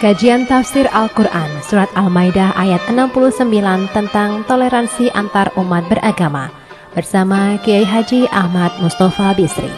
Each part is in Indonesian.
Kajian Tafsir Al-Quran Surat Al-Maidah ayat 69 tentang toleransi antar umat beragama bersama Kiai Haji Ahmad Mustafa Bisri.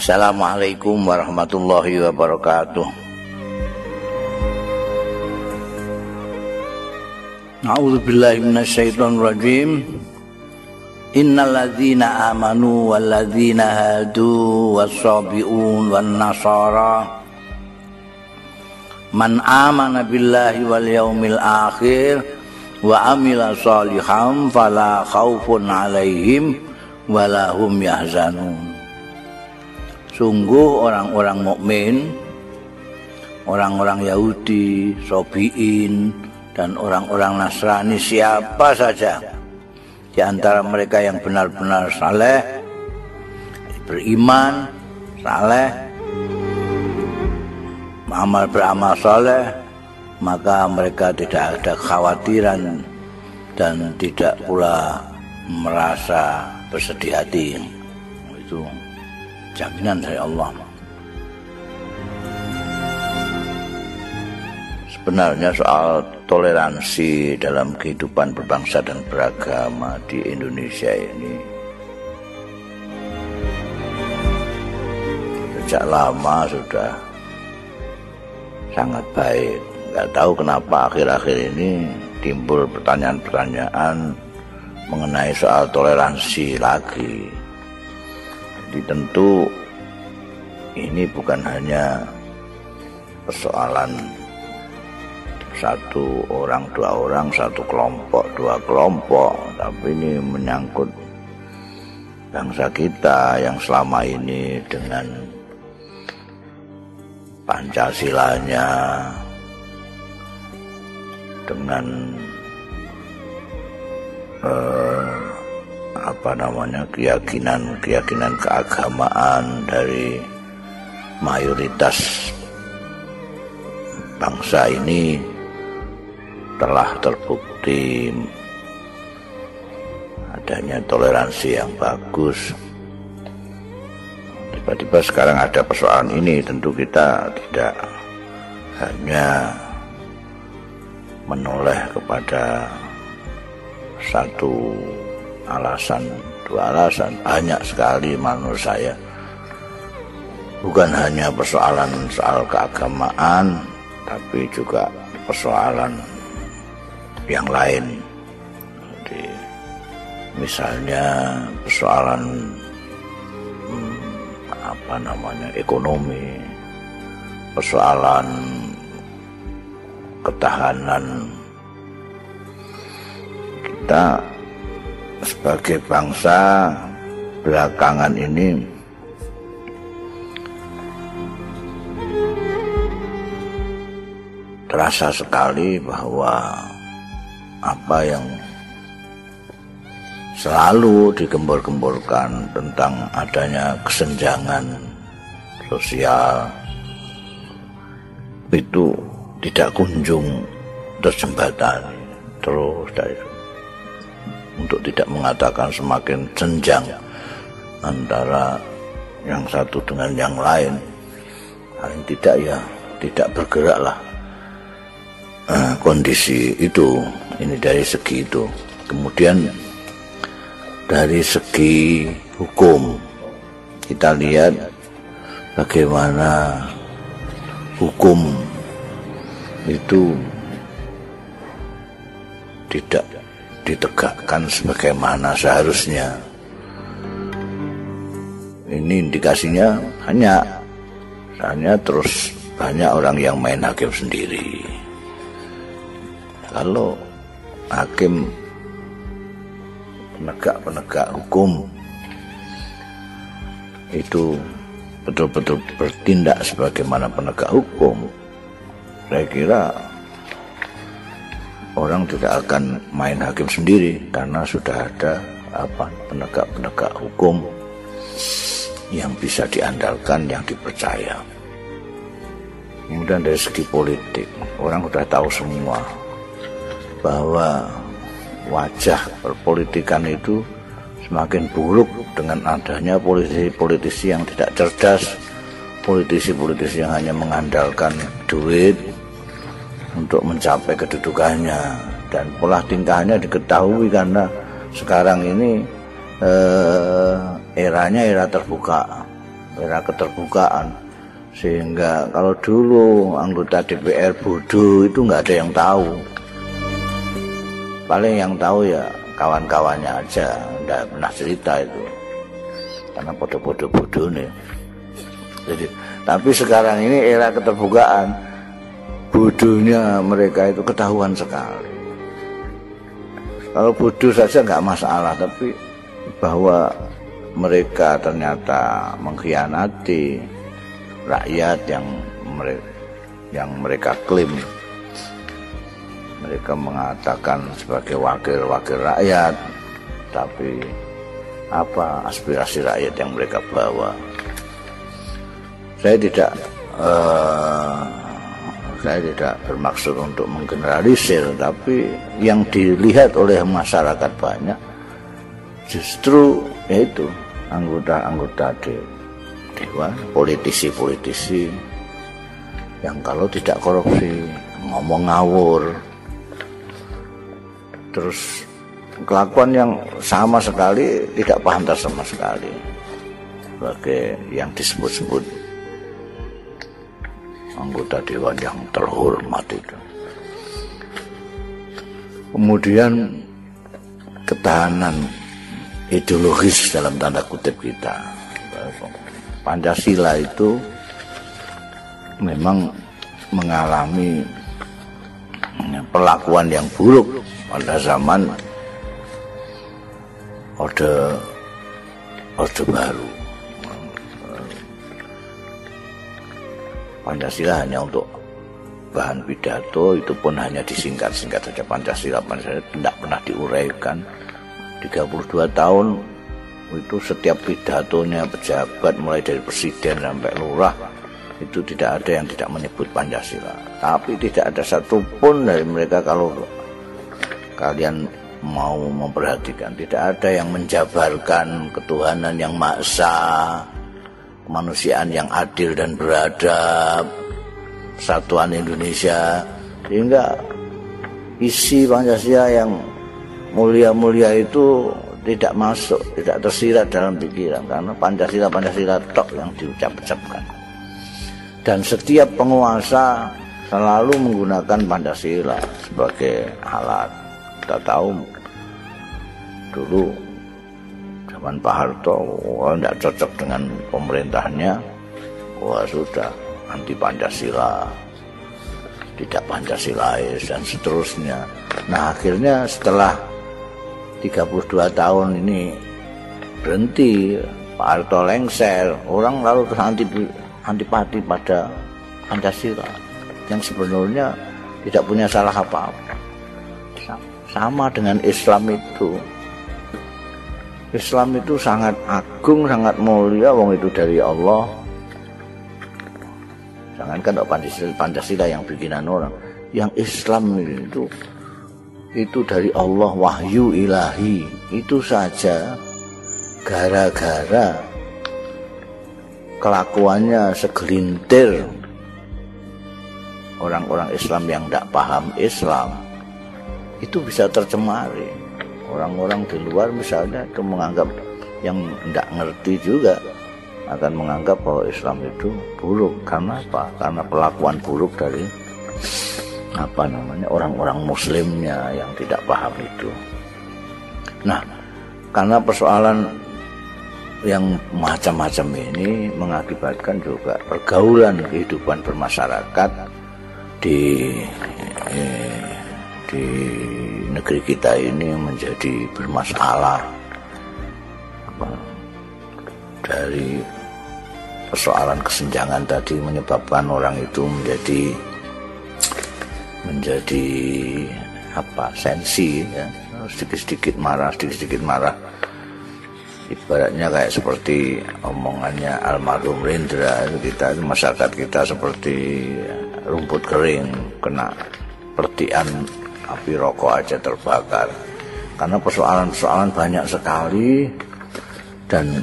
Assalamualaikum warahmatullahi wabarakatuh. A'udzubillahi minasyaitonir rajim. Innal ladzina amanu wal ladzina hadu was-sabiun wan nasara man amana billahi wal yaumil akhir wa amila shalihan fala khaufun 'alaihim wala hum yahzanun. Sungguh orang-orang mukmin, orang-orang Yahudi, Sobiin, dan orang-orang Nasrani, siapa saja di antara mereka yang benar-benar saleh, beriman, saleh, beramal saleh, maka mereka tidak ada kekhawatiran dan tidak pula merasa bersedih hati. Itu jaminan dari Allah. Sebenarnya soal toleransi dalam kehidupan berbangsa dan beragama di Indonesia ini sejak lama sudah sangat baik. Nggak tahu kenapa akhir-akhir ini timbul pertanyaan-pertanyaan mengenai soal toleransi lagi. Jadi tentu ini bukan hanya persoalan satu orang, dua orang, satu kelompok, dua kelompok, tapi ini menyangkut bangsa kita yang selama ini dengan Pancasilanya, dengan keyakinan keagamaan dari mayoritas bangsa ini telah terbukti adanya toleransi yang bagus. Tiba-tiba sekarang ada persoalan ini, tentu kita tidak hanya menoleh kepada satu alasan, dua alasan, banyak sekali menurut saya. Bukan hanya persoalan soal keagamaan, tapi juga persoalan yang lain. Jadi, misalnya persoalan ekonomi, persoalan ketahanan. Kita sebagai bangsa belakangan ini terasa sekali bahwa apa yang selalu digembor-gemborkan tentang adanya kesenjangan sosial itu tidak kunjung terjembatani terus untuk tidak mengatakan semakin jenjang antara yang satu dengan yang lain, paling tidak ya tidak bergeraklah kondisi itu. Ini dari segi itu. Kemudian dari segi hukum kita lihat bagaimana hukum itu tidak ditegakkan sebagaimana seharusnya. Ini indikasinya hanya terus banyak orang yang main hakim sendiri. Kalau hakim penegak hukum itu betul-betul bertindak sebagaimana penegak hukum, saya kira orang tidak akan main hakim sendiri karena sudah ada penegak hukum yang bisa diandalkan, yang dipercaya. Kemudian dari segi politik, orang sudah tahu semua bahwa wajah perpolitikan itu semakin buruk dengan adanya politisi-politisi yang tidak cerdas, politisi-politisi yang hanya mengandalkan duit untuk mencapai kedudukannya, dan pola tingkahnya diketahui karena sekarang ini eranya era terbuka, era keterbukaan, sehingga kalau dulu anggota DPR bodoh itu nggak ada yang tahu, paling yang tahu ya kawan-kawannya aja, nggak pernah cerita itu karena bodoh nih. Jadi tapi sekarang ini era keterbukaan, bodohnya mereka itu ketahuan sekali. Kalau bodoh saja nggak masalah, tapi bahwa mereka ternyata mengkhianati rakyat yang mereka klaim, mereka mengatakan sebagai wakil-wakil rakyat, tapi apa aspirasi rakyat yang mereka bawa? Saya tidak bermaksud untuk menggeneralisir, tapi yang dilihat oleh masyarakat banyak justru yaitu anggota dewan, politisi-politisi yang kalau tidak korupsi ngomong ngawur, terus kelakuan yang sama sekali tidak pantas sama sekali, sebagai yang disebut-sebut anggota dewan yang terhormat itu. Kemudian ketahanan ideologis dalam tanda kutip kita, Pancasila itu memang mengalami perlakuan yang buruk pada zaman Orde Baru. Pancasila hanya untuk bahan pidato, itu pun hanya disingkat-singkat saja. Pancasila tidak pernah diuraikan. 32 tahun itu setiap pidatonya pejabat mulai dari presiden sampai lurah itu tidak ada yang tidak menyebut Pancasila. Tapi tidak ada satupun dari mereka, kalau kalian mau memperhatikan, tidak ada yang menjabarkan ketuhanan yang maha esa, kemanusiaan yang adil dan beradab, persatuan Indonesia, sehingga isi Pancasila yang mulia-mulia itu tidak masuk, tidak tersirat dalam pikiran, karena Pancasila tok yang diucap-ucapkan. Dan setiap penguasa selalu menggunakan Pancasila sebagai alat. Kita tahu dulu zaman Pak Harto, kalau tidak cocok dengan pemerintahnya, wah sudah anti Pancasila, tidak Pancasilais dan seterusnya. Nah akhirnya setelah 32 tahun ini berhenti, Pak Harto lengser, orang lalu terus antipati pada Pancasila yang sebenarnya tidak punya salah apa-apa. Sama dengan Islam itu. Islam itu sangat agung, sangat mulia, wong itu dari Allah. Jangankan Pancasila yang bikinan orang, yang Islam itu dari Allah, wahyu ilahi. Itu saja gara-gara kelakuannya segelintir orang-orang Islam yang tidak paham Islam itu bisa tercemari. Orang-orang di luar misalnya itu menganggap, yang tidak ngerti juga akan menganggap bahwa Islam itu buruk. Karena apa? Karena pelakuan buruk dari orang-orang muslimnya yang tidak paham itu. Nah, karena persoalan yang macam-macam ini mengakibatkan juga pergaulan kehidupan bermasyarakat di negeri kita ini menjadi bermasalah. Dari persoalan kesenjangan tadi menyebabkan orang itu menjadi sensi, ya, sedikit-sedikit marah. Ibaratnya kayak seperti omongannya almarhum Rendra, kita masyarakat kita seperti rumput kering kena pertian api rokok aja terbakar. Karena persoalan-persoalan banyak sekali, dan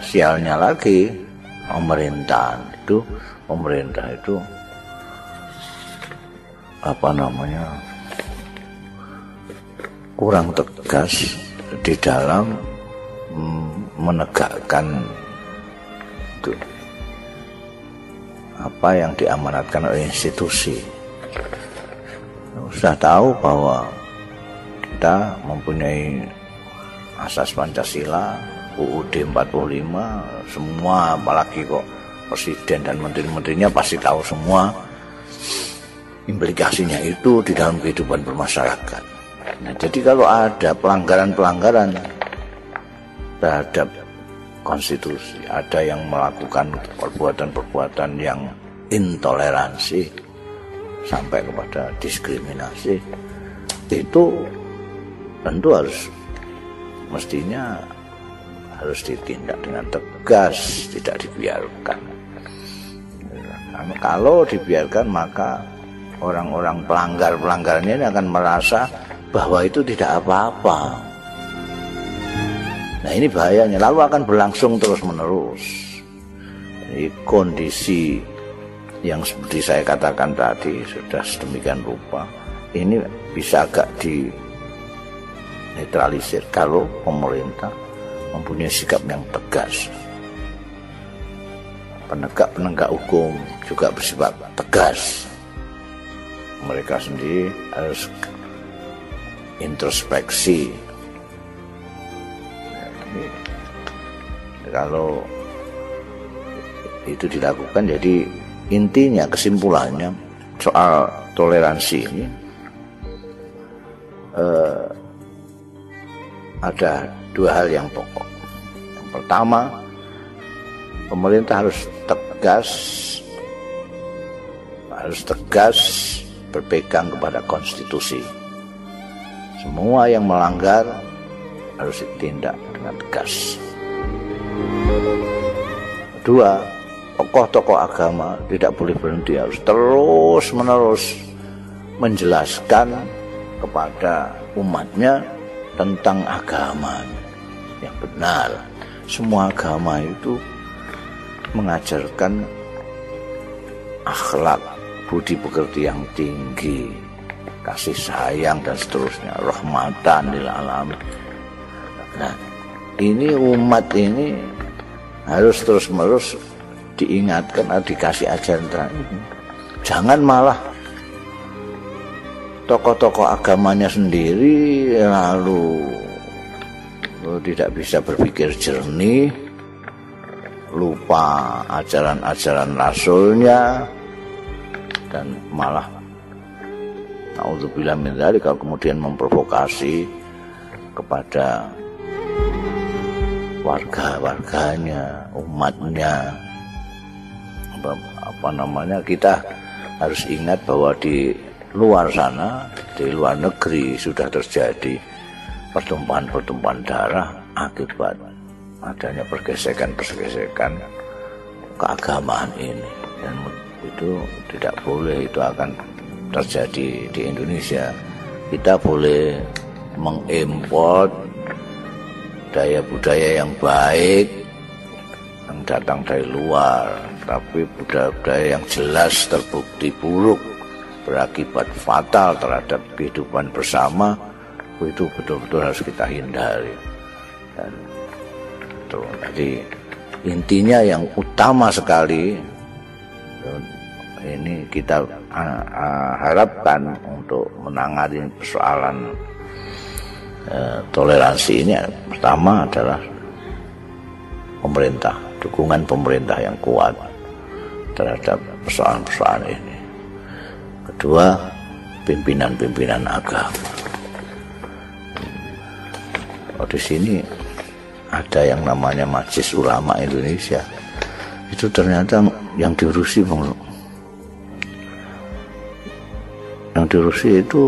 sialnya lagi pemerintah itu kurang tegas di dalam menegakkan itu apa yang diamanatkan oleh institusi. Sudah tahu bahwa kita mempunyai asas Pancasila, UUD 45, semua, apalagi kok presiden dan menteri-menterinya pasti tahu semua implikasinya itu di dalam kehidupan bermasyarakat. Nah, jadi kalau ada pelanggaran-pelanggaran terhadap konstitusi, ada yang melakukan perbuatan-perbuatan yang intoleransi sampai kepada diskriminasi, itu tentu mestinya harus ditindak dengan tegas, tidak dibiarkan. Karena kalau dibiarkan maka orang-orang pelanggarnya ini akan merasa bahwa itu tidak apa-apa. Nah, ini bahayanya, lalu akan berlangsung terus-menerus. Jadi kondisi yang seperti saya katakan tadi sudah sedemikian rupa, ini bisa agak dinetralisir kalau pemerintah mempunyai sikap yang tegas. Penegak hukum juga bersifat tegas. Mereka sendiri harus introspeksi. Kalau itu dilakukan, jadi intinya, kesimpulannya soal toleransi ini ada dua hal yang pokok. Yang pertama, pemerintah harus tegas berpegang kepada konstitusi. Semua yang melanggar harus ditindak dengan tegas. Kedua, tokoh-tokoh agama tidak boleh berhenti, harus terus-menerus menjelaskan kepada umatnya tentang agama yang benar. Semua agama itu mengajarkan akhlak, budi pekerti yang tinggi, kasih sayang dan seterusnya, rahmatan lil alamin. Nah, ini umat ini harus terus-menerus diingatkan, dikasih ajaran ini. Jangan malah tokoh-tokoh agamanya sendiri lalu tidak bisa berpikir jernih, lupa ajaran-ajaran rasulnya, dan malah naudzubillah min dzalik, kalau kemudian memprovokasi kepada warga-warganya, umatnya. Kita harus ingat bahwa di luar sana, di luar negeri sudah terjadi pertumpahan-pertumpahan darah akibat adanya pergesekan-pergesekan keagamaan ini, dan itu tidak boleh, itu akan terjadi di Indonesia. Kita boleh mengimport daya budaya yang baik, yang datang dari luar, tapi budaya-budaya yang jelas terbukti buruk, berakibat fatal terhadap kehidupan bersama, itu betul-betul harus kita hindari. Dan itu, jadi intinya yang utama sekali ini kita harapkan untuk menangani persoalan toleransi ini, pertama adalah pemerintah, dukungan pemerintah yang kuat terhadap persoalan-persoalan ini. Kedua, pimpinan-pimpinan agama. Di sini ada yang namanya Majelis Ulama Indonesia. Itu ternyata yang diurusi itu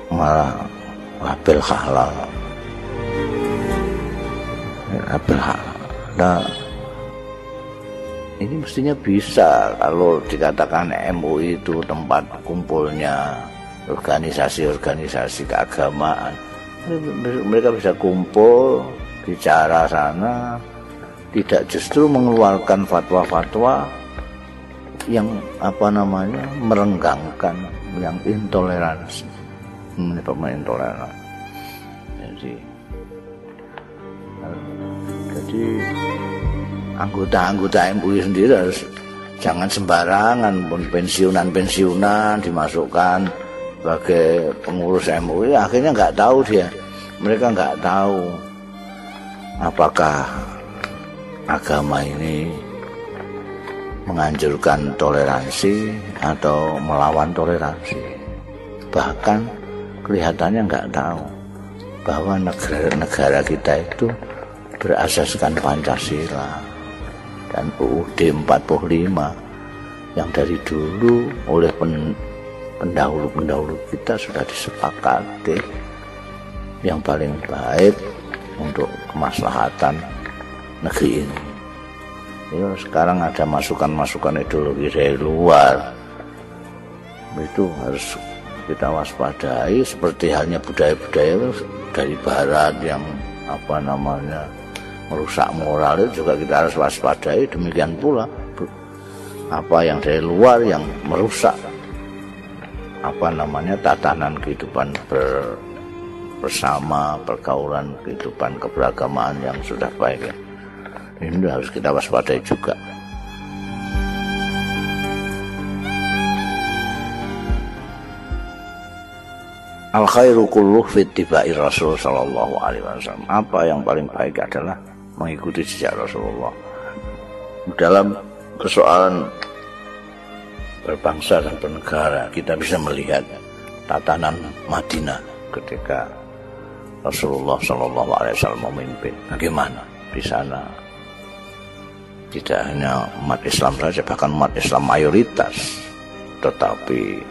malah label halal. Label halal. Nah, ini mestinya bisa kalau dikatakan MUI itu tempat kumpulnya organisasi-organisasi keagamaan. Mereka bisa kumpul, bicara sana, tidak justru mengeluarkan fatwa-fatwa yang merenggangkan, yang intoleransi, menyebabkan intoleransi. Jadi anggota-anggota MUI sendiri harus jangan sembarangan, pun pensiunan dimasukkan sebagai pengurus MUI, akhirnya nggak tahu mereka nggak tahu apakah agama ini menganjurkan toleransi atau melawan toleransi. Bahkan kelihatannya nggak tahu bahwa negara kita itu berasaskan Pancasila dan UUD 45 yang dari dulu oleh pendahulu-pendahulu kita sudah disepakati yang paling baik untuk kemaslahatan negeri ini. Ya, sekarang ada masukan-masukan ideologi dari luar, itu harus kita waspadai, seperti halnya budaya-budaya dari barat yang merusak moral, itu juga kita harus waspadai. Demikian pula apa yang dari luar yang merusak tatanan kehidupan bersama, pergaulan kehidupan keberagamaan yang sudah baik. Ini harus kita waspadai juga. Al khairu kulluh fi ittiba'i Rasul sallallahu alaihi wasallam. Apa yang paling baik adalah mengikuti jejak Rasulullah. Dalam persoalan berbangsa dan bernegara, kita bisa melihat tatanan Madinah ketika Rasulullah sallallahu alaihi wasallam memimpin. Bagaimana di sana? Tidak hanya umat Islam saja, bahkan umat Islam mayoritas, tetapi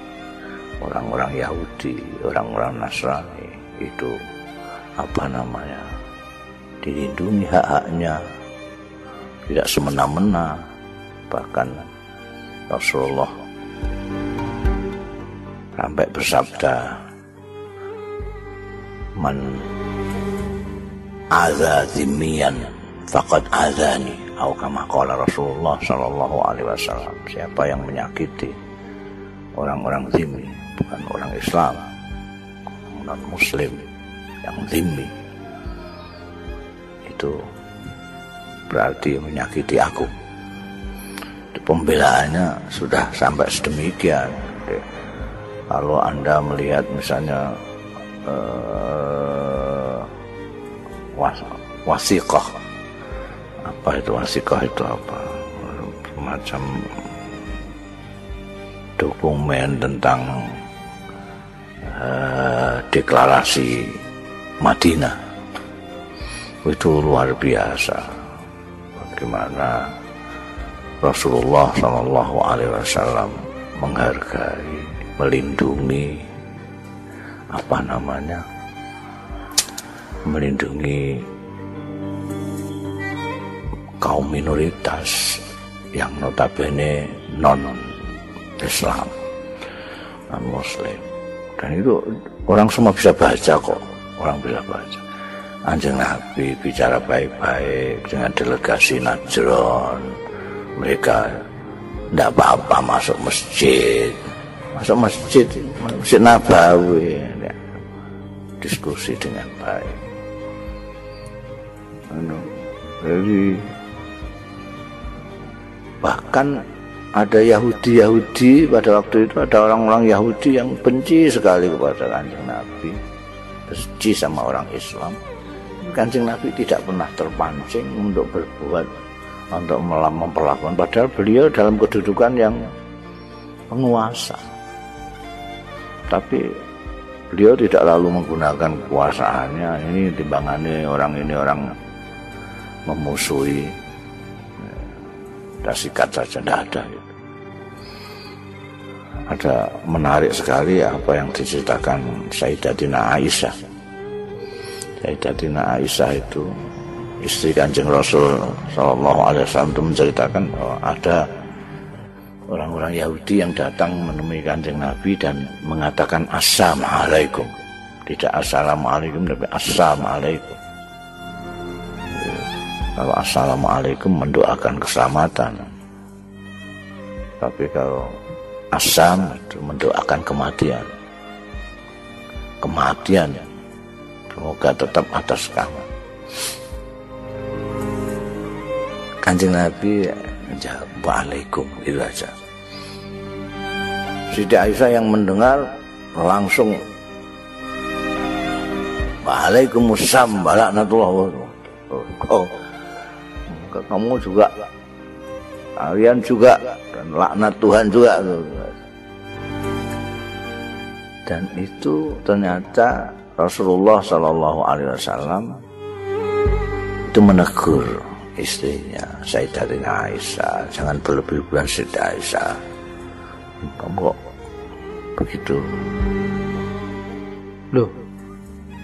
orang-orang Yahudi, orang-orang Nasrani itu dilindungi hak-haknya, tidak semena-mena. Bahkan Rasulullah sampai bersabda, man adza zimmiyan faqad adzani, atau kama qala Rasulullah sallallahu alaihi wasallam. Siapa yang menyakiti orang-orang zimmi, bukan orang Islam, non Muslim yang zimmi, itu berarti menyakiti aku. Itu pembelaannya sudah sampai sedemikian. Kalau Anda melihat misalnya wasiqah, apa itu wasiqah itu apa? Semacam dokumen tentang deklarasi Madinah. Itu luar biasa. Bagaimana Rasulullah sallallahu alaihi wasallam menghargai, melindungi melindungi kaum minoritas yang notabene non-Islam, non-Muslim. Dan itu orang semua bisa baca kok, orang bisa baca. Kanjeng Nabi bicara baik-baik dengan delegasi Najran, mereka tidak apa-apa masuk masjid Nabawi, ya. Diskusi dengan baik. Jadi bahkan ada Yahudi pada waktu itu, ada orang-orang Yahudi yang benci sekali kepada Kanjeng Nabi, benci sama orang Islam. Kanjeng Nabi tidak pernah terpancing untuk berbuat, untuk memperlakukan, padahal beliau dalam kedudukan yang penguasa. Tapi beliau tidak lalu menggunakan kekuasaannya. Ini timbangannya orang memusuhi, kita sikat saja, tidak ada. Ada menarik sekali apa yang diceritakan Sayyidatina Aisyah. Sayyidatina Aisyah itu istri Kanjeng Rasul Sallallahu Alaihi Wasallam itu menceritakan bahwa ada orang-orang Yahudi yang datang menemui Kanjeng Nabi dan mengatakan Assalamualaikum. Tidak Assalamualaikum tapi Assalamualaikum. Kalau Assalamualaikum mendoakan keselamatan, tapi kalau Assam itu mendoakan kematian. Semoga tetap atas kamu. Kanjeng Nabi menjawab Waalaikum, itu aja. Siti Aisyah yang mendengar langsung Waalaikumsalam warahmatullahi wabarakatuh. Kamu juga, kalian juga, dan laknat Tuhan juga. Dan itu ternyata Rasulullah Sallallahu Alaihi Wasallam itu menegur istrinya Sayyidatina Aisyah, jangan berlebihan Siti Aisyah, kamu kok begitu. Loh,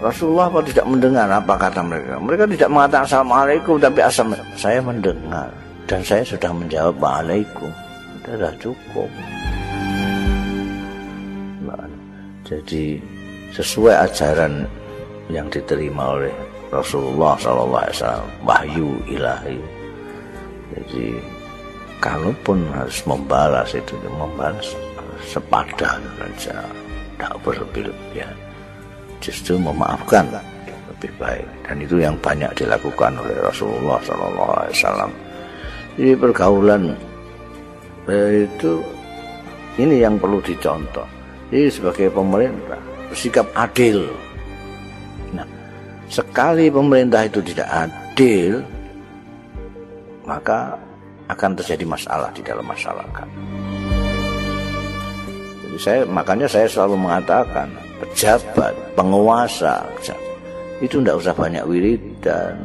Rasulullah apa tidak mendengar apa kata mereka? Mereka tidak mengatakan Assalamualaikum, tapi saya mendengar dan saya sudah menjawab Waalaikum. Sudah cukup. Jadi sesuai ajaran yang diterima oleh Rasulullah SAW, wahyu ilahi. Jadi kalaupun harus membalas itu, membalas sepadan saja, tidak berlebih-lebihan. Justru memaafkan lebih baik, dan itu yang banyak dilakukan oleh Rasulullah SAW. Jadi pergaulan itu ini yang perlu dicontoh. Jadi sebagai pemerintah bersikap adil. Nah, sekali pemerintah itu tidak adil, maka akan terjadi masalah di dalam masyarakat. Jadi makanya saya selalu mengatakan pejabat, penguasa itu tidak usah banyak wiridan,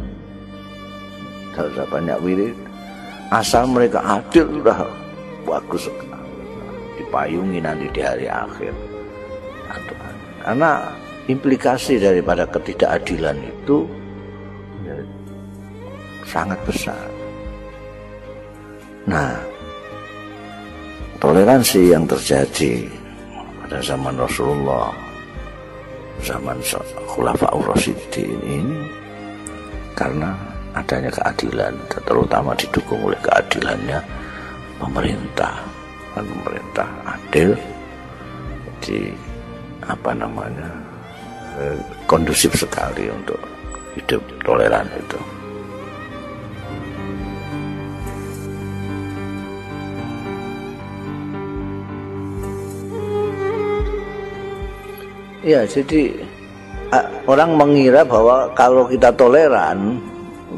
asal mereka adil sudah bagus sekali. Dipayungi nanti di hari akhir. Karena implikasi daripada ketidakadilan itu sangat besar. Nah, toleransi yang terjadi pada zaman Rasulullah, zaman Khulafaur Rasyidin ini karena adanya keadilan, terutama didukung oleh keadilannya pemerintah. Pemerintah adil, jadi kondusif sekali untuk hidup toleran itu. Ya, jadi orang mengira bahwa kalau kita toleran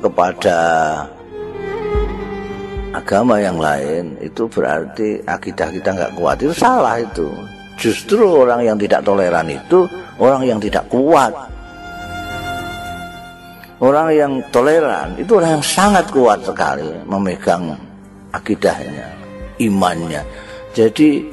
kepada agama yang lain itu berarti akidah kita nggak kuat. Itu salah itu. Justru orang yang tidak toleran itu orang yang tidak kuat. Orang yang toleran itu orang yang sangat kuat sekali memegang akidahnya, imannya. Jadi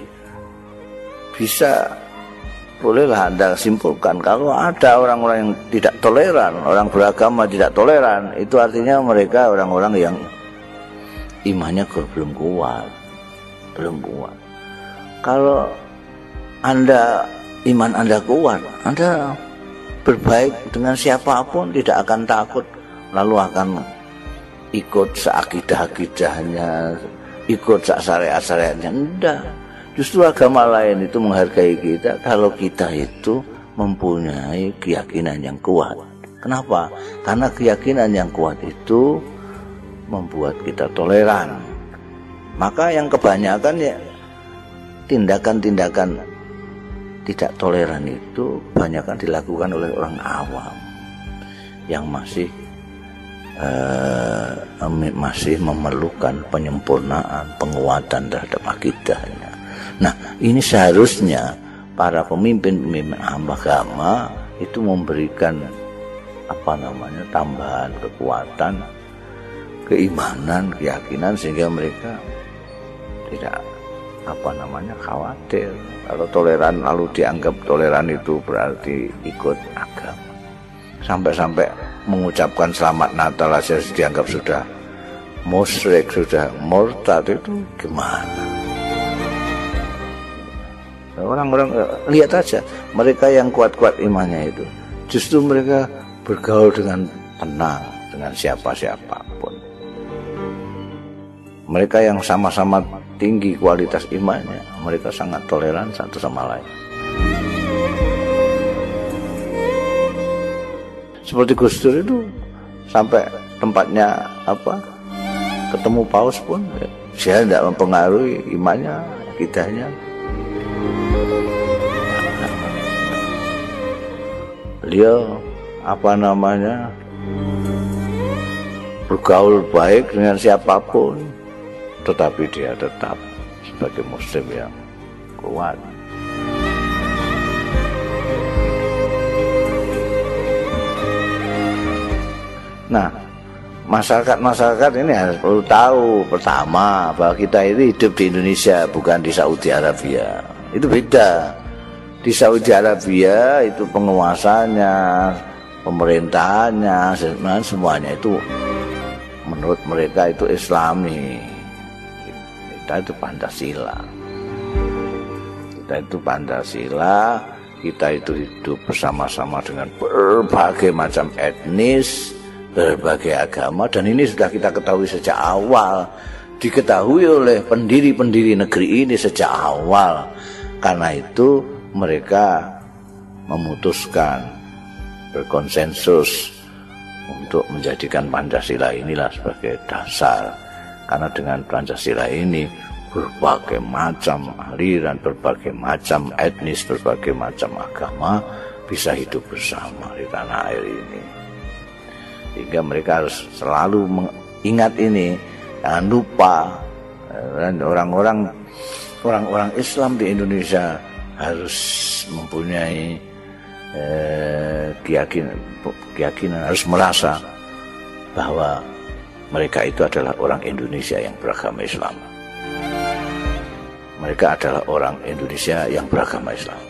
bolehlah Anda simpulkan kalau ada orang-orang yang tidak toleran, orang beragama tidak toleran, itu artinya mereka orang-orang yang imannya belum kuat. Kalau iman Anda kuat, Anda berbaik dengan siapapun, tidak akan takut, lalu akan ikut seakidah-akidahnya, ikut sak syariat-syariatnya. Enggak. Justru agama lain itu menghargai kita kalau kita itu mempunyai keyakinan yang kuat. Kenapa? Karena keyakinan yang kuat itu membuat kita toleran. Maka yang kebanyakan ya tindakan-tindakan tidak toleran itu kebanyakan dilakukan oleh orang awam yang masih memerlukan penyempurnaan, penguatan terhadap akidahnya. Nah, ini seharusnya para pemimpin-pemimpin agama itu memberikan tambahan kekuatan, keimanan, keyakinan sehingga mereka tidak khawatir. Kalau toleran lalu dianggap toleran itu berarti ikut agama. Sampai-sampai mengucapkan selamat Natal saja dianggap sudah musyrik, sudah murtad, itu gimana? Orang-orang lihat aja, mereka yang kuat-kuat imannya itu, justru mereka bergaul dengan tenang dengan siapa-siapapun. Mereka yang sama-sama tinggi kualitas imannya, mereka sangat toleran satu sama lain. Seperti Gus Dur itu sampai tempatnya ketemu paus pun dia tidak mempengaruhi imannya, akidahnya. Beliau bergaul baik dengan siapapun, tetapi dia tetap sebagai muslim yang kuat. Nah, masyarakat ini harus perlu tahu pertama bahwa kita ini hidup di Indonesia, bukan di Saudi Arabia. Itu beda. Di Saudi Arabia itu penguasanya, pemerintahannya, semuanya itu menurut mereka itu Islami. Kita itu Pancasila. Kita itu hidup bersama-sama dengan berbagai macam etnis, berbagai agama, dan ini sudah kita ketahui sejak awal, diketahui oleh pendiri-pendiri negeri ini sejak awal. Karena itu mereka memutuskan, berkonsensus untuk menjadikan Pancasila inilah sebagai dasar. Karena dengan Pancasila ini berbagai macam aliran, berbagai macam etnis, berbagai macam agama bisa hidup bersama di tanah air ini. Sehingga mereka harus selalu mengingat ini, jangan lupa. Dan orang-orang Islam di Indonesia harus mempunyai keyakinan, harus merasa bahwa mereka itu adalah orang Indonesia yang beragama Islam. Mereka adalah orang Indonesia yang beragama Islam,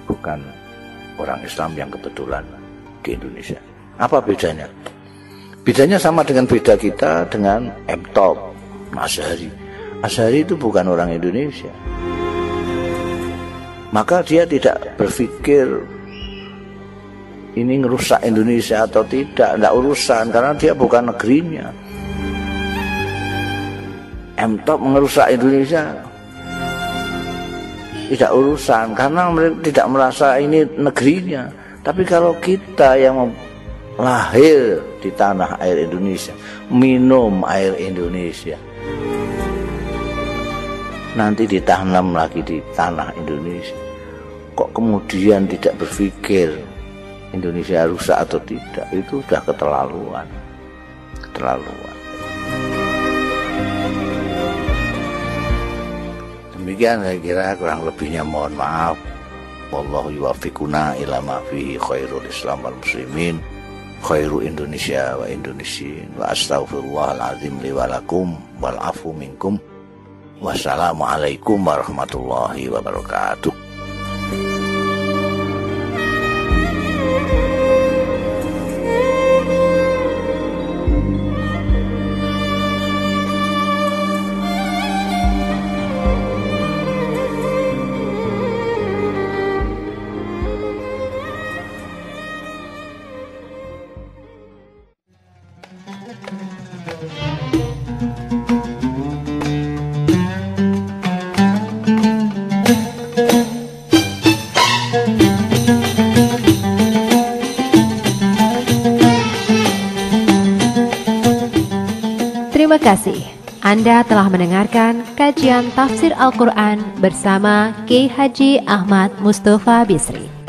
bukan orang Islam yang kebetulan di Indonesia. Apa bedanya? Bedanya sama dengan beda kita dengan M-Top, Asy'ari. Asy'ari itu bukan orang Indonesia. Maka dia tidak berpikir ini ngerusak Indonesia atau tidak urusan, karena dia bukan negerinya. M-Top mengerusak Indonesia tidak urusan, karena mereka tidak merasa ini negerinya. Tapi kalau kita yang lahir di tanah air Indonesia, minum air Indonesia, nanti ditanam lagi di tanah Indonesia, kok kemudian tidak berpikir Indonesia rusak atau tidak, itu sudah keterlaluan. Demikian saya kira, kurang lebihnya mohon maaf. Wallahu yuwaffiquna ila ma fihi khairul Islam wal muslimin, khairu Indonesia wa Indonesiin, wa astaghfirullahal azim li wa lakum wal afu minkum. Wassalamualaikum warahmatullahi wabarakatuh. Terima kasih. Anda telah mendengarkan kajian tafsir Al-Quran bersama Kiai Haji Ahmad Mustafa Bisri.